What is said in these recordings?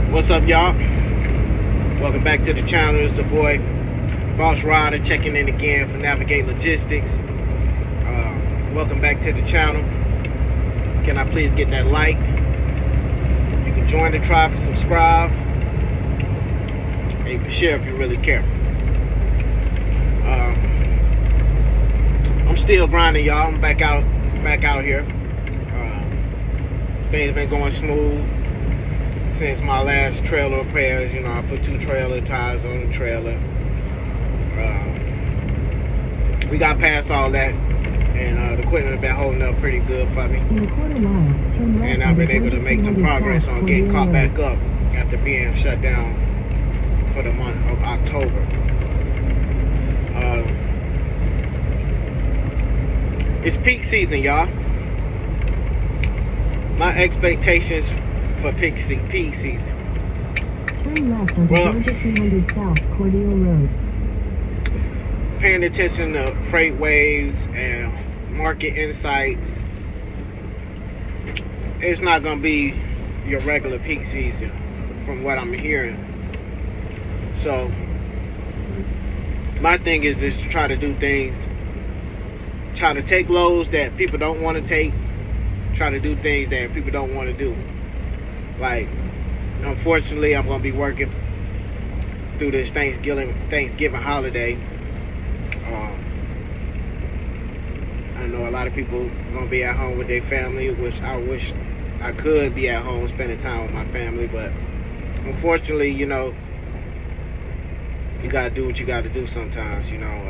What's up, y'all? Welcome back to the channel. It's the boy Boss Rider checking in again for Navigate Logistics. Welcome back to the channel. Can I please get that like? You can join the tribe and subscribe, and you can share if you really care. I'm still grinding, y'all. I'm back out here. Things been going smooth since my last trailer repairs. You know, I put 2 trailer tires on the trailer. We got past all that, and the equipment has been holding up pretty good for me. And I've been able to make some progress on getting caught back up after being shut down for the month of October. It's peak season, y'all. My expectations for peak season. Turn left onto Georgia 300 South Cordele Road. Paying attention to freight waves and market insights. It's not going to be your regular peak season from what I'm hearing. So my thing is just to try to do things, try to take loads that people don't want to take, try to do things that people don't want to do. Like, unfortunately, I'm going to be working through this Thanksgiving holiday. I know a lot of people are going to be at home with their family, which I wish I could be at home spending time with my family, but unfortunately, you know, you got to do what you got to do sometimes, you know.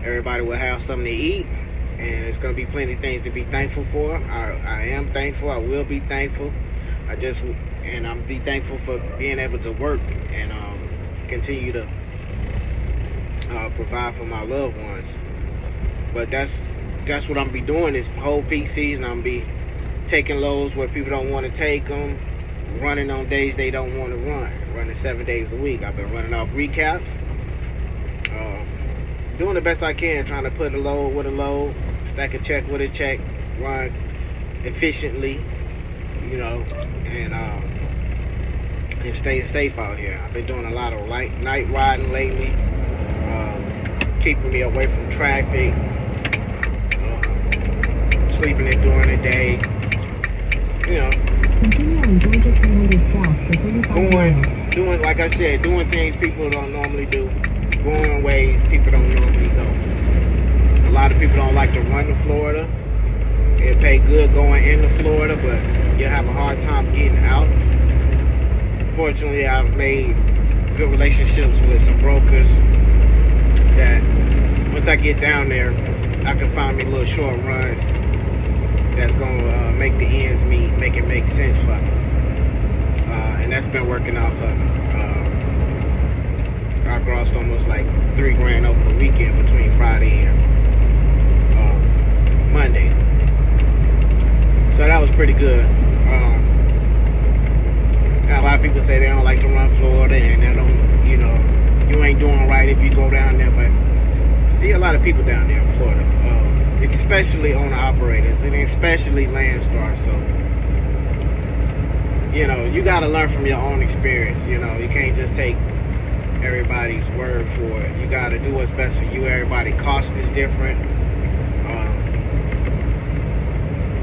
Everybody will have something to eat, and it's going to be plenty of things to be thankful for. I am thankful. I will be thankful. I'm be thankful for being able to work and continue to provide for my loved ones. But that's what I'm be doing this whole peak season. I'm be taking loads where people don't want to take them, running on days they don't want to run, running 7 days a week. I've been running off recaps, doing the best I can, trying to put a load with a load, stack a check with a check, run efficiently, you know, and staying safe out here. I've been doing a lot of night riding lately, keeping me away from traffic, sleeping it during the day, you know. Continue on Georgia 300 South for 35 miles. Doing, like I said, doing things people don't normally do, going ways people don't normally go. A lot of people don't like to run to Florida. It pay good going into Florida, but you have a hard time getting out. Fortunately, I've made good relationships with some brokers that once I get down there, I can find me little short runs that's gonna make the ends meet, make it make sense for me, and that's been working out for me. I grossed almost like $3,000 over the weekend between Friday and Monday, so that was pretty good. A lot of people say they don't like to run Florida, and they don't, you know, you ain't doing right if you go down there, but see a lot of people down there in Florida, especially owner operators and especially Landstar. So, you know, you got to learn from your own experience. You know, you can't just take everybody's word for it. You got to do what's best for you. Everybody cost is different.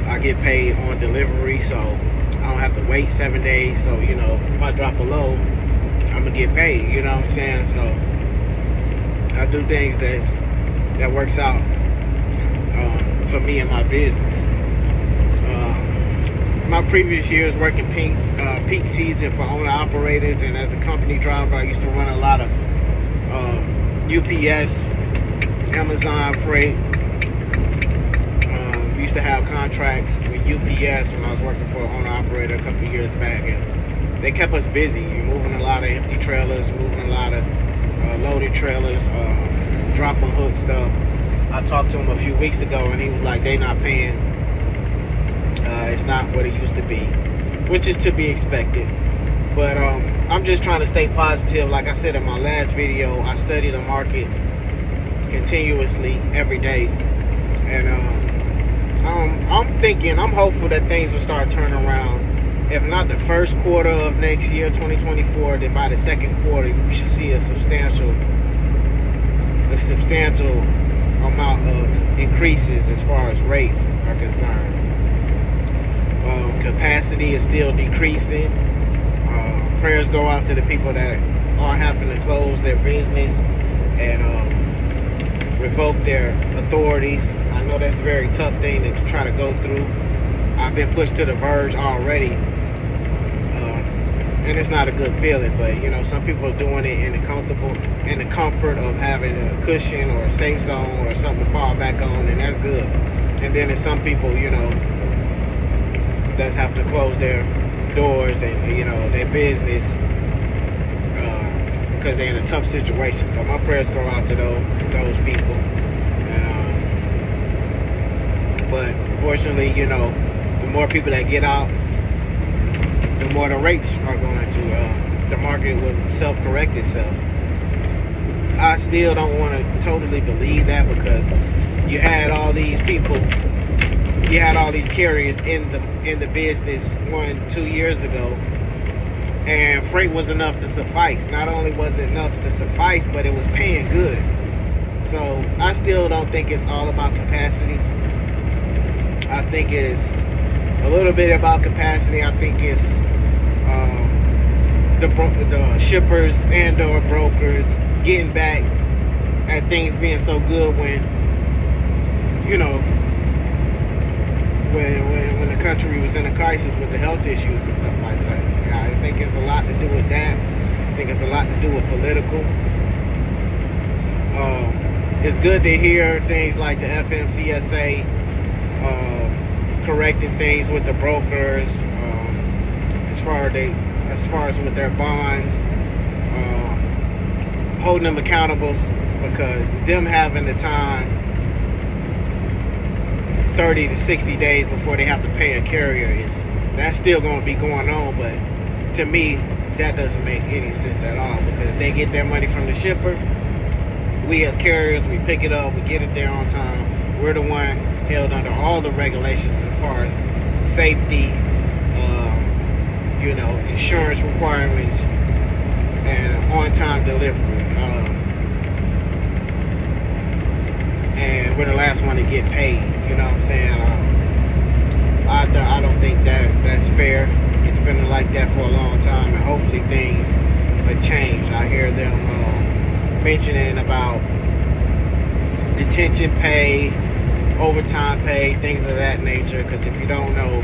I get paid on delivery, so I don't have to wait 7 days. So, you know, if I drop a load, I'm gonna get paid. You know what I'm saying? So I do things that works out for me and my business. My previous years working peak season for owner operators, and as a company driver, I used to run a lot of UPS, Amazon freight. We used to have contracts with UPS when I was working for an owner operator a couple of years back, and they kept us busy, moving a lot of empty trailers, moving a lot of loaded trailers, dropping hook stuff. I talked to him a few weeks ago, and he was like, they not paying. It's not what it used to be, which is to be expected. But I'm just trying to stay positive. Like I said in my last video, I study the market continuously every day, and I'm hopeful that things will start turning around if not the first quarter of next year, 2024, then by the second quarter, you should see a substantial amount of increases as far as rates are concerned. Capacity is still decreasing. Prayers go out to the people that are having to close their business and revoke their authorities. I know that's a very tough thing to try to go through. I've been pushed to the verge already, and it's not a good feeling. But you know, some people are doing it in the comfort of having a cushion or a safe zone or something to fall back on, and that's good. And then there's some people, you know, that's have to close their doors and, you know, their business because they're in a tough situation. So my prayers go out to those people. But fortunately, you know, the more people that get out, the more the rates are going to, the market will self-correct itself. I still don't want to totally believe that, because you had all these people, you had all these carriers in the business 1-2 years ago, and freight was enough to suffice. Not only was it enough to suffice, but it was paying good. So I still don't think it's all about capacity. I think it's a little bit about capacity. I think it's the shippers and or brokers getting back at things being so good when, you know, when the country was in a crisis with the health issues and stuff like that. I think it's a lot to do with that. I think it's a lot to do with political. It's good to hear things like the FMCSA correcting things with the brokers, as far as with their bonds, holding them accountable, because them having the time 30 to 60 days before they have to pay a carrier, that's still going to be going on. But to me, that doesn't make any sense at all, because they get their money from the shipper. We as carriers, we pick it up, we get it there on time. We're the one held under all the regulations as far as safety, you know, insurance requirements, and on-time delivery. And we're the last one to get paid. You know what I'm saying? I don't think that's fair. It's been like that for a long time, and hopefully things will change. I hear them mentioning about detention pay, overtime pay, things of that nature. Because if you don't know,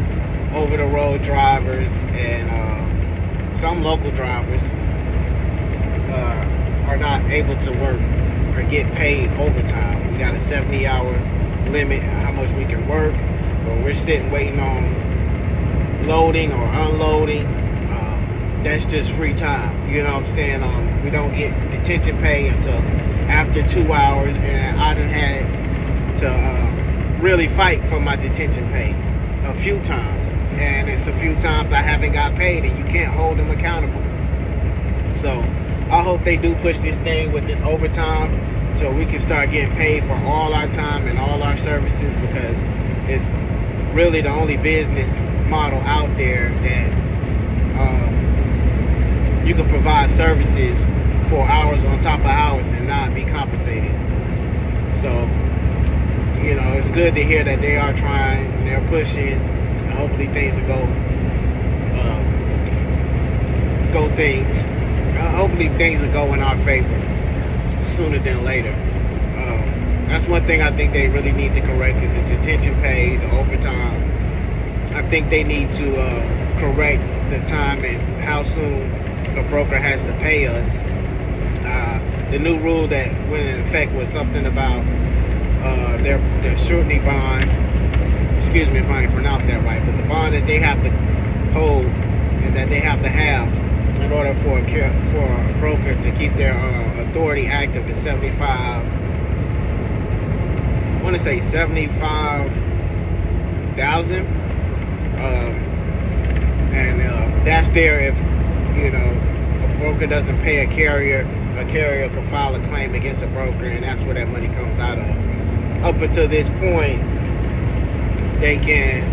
over-the-road drivers and some local drivers are not able to work or get paid overtime. We got a 70-hour limit how much we can work, but we're sitting waiting on loading or unloading. That's just free time. You know what I'm saying? We don't get detention pay until after 2 hours, and I done had to really fight for my detention pay a few times, and it's a few times I haven't got paid, and you can't hold them accountable. So I hope they do push this thing with this overtime, so we can start getting paid for all our time and all our services, because it's really the only business model out there that you can provide services for hours on top of hours and not be compensated. So, you know, it's good to hear that they are trying and they're pushing, and hopefully things will hopefully things will go in our favor sooner than later. That's one thing I think they really need to correct, is the detention pay, the overtime. I think they need to correct the time and how soon the broker has to pay us. The new rule that went in effect was something about their surety bond. Excuse me if I ain't pronounced that right, but the bond that they have to hold and that they have to have in order for a broker to keep their authority active is 75. I want to say 75,000, and that's there if, you know, a broker doesn't pay a carrier can file a claim against a broker, and that's where that money comes out of. Up until this point, they can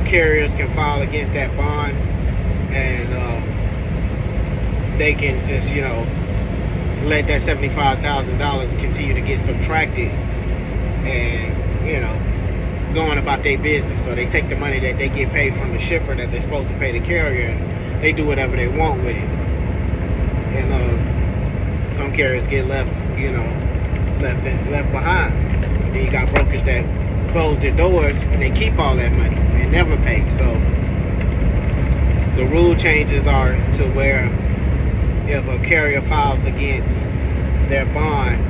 carriers can file against that bond, and they can just let that $75,000 continue to get subtracted, and going about their business. So they take the money that they get paid from the shipper that they're supposed to pay the carrier, and they do whatever they want with it. And some carriers get left behind. And then you got brokers that close their doors and they keep all that money and never pay. So the rule changes are to where if a carrier files against their bond,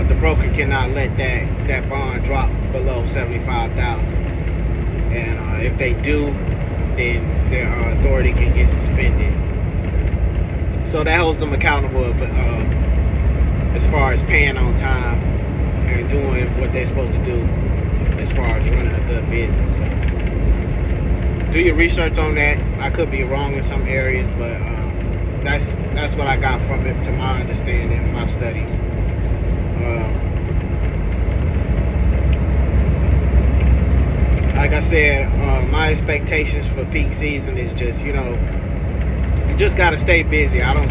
the broker cannot let that bond drop below $75,000. And if they do, then their authority can get suspended. So that holds them accountable as far as paying on time and doing what they're supposed to do as far as running a good business. So do your research on that. I could be wrong in some areas, but that's what I got from it, to my understanding and my studies. Like I said, my expectations for peak season is just, you just got to stay busy. I don't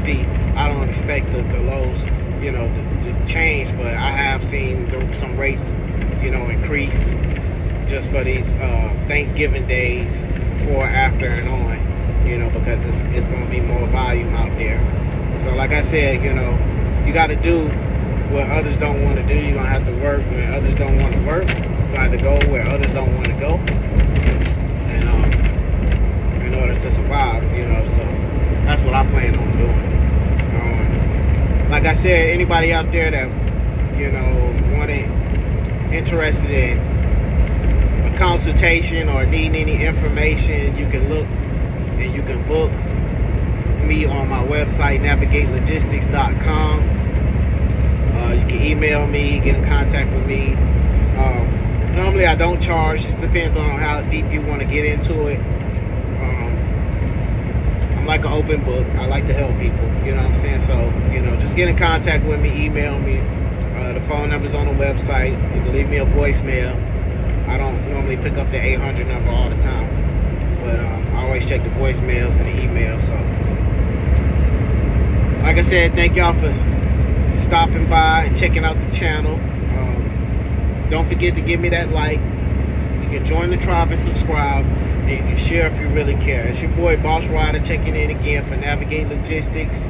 expect the lows, to change, but I have seen some rates, increase just for these Thanksgiving days, before, after, and on, because it's going to be more volume out there. So like I said, you got to do what others don't want to do. You're going to have to work when others don't want to work. You have to go where others don't want to go, and in order to survive, so that's what I plan on doing. Like I said, anybody out there that interested in a consultation or need any information, you can look and you can book me on my website, navigatelogistics.com. You can email me, get in contact with me. Normally I don't charge. It depends on how deep you want to get into it. I'm like an open book. I like to help people. You know what I'm saying? So, just get in contact with me, email me. The phone number's on the website. You can leave me a voicemail. I don't normally pick up the 800 number all the time, but I always check the voicemails and the emails. So, like I said, thank y'all for stopping by and checking out the channel. Don't forget to give me that like. You can join the tribe and subscribe, and you can share if you really care. It's your boy Boss Rider checking in again for Navigate Logistics.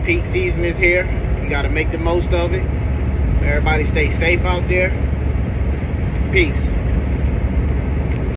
Peak season is here. You got to make the most of it. Everybody stay safe out there. Peace.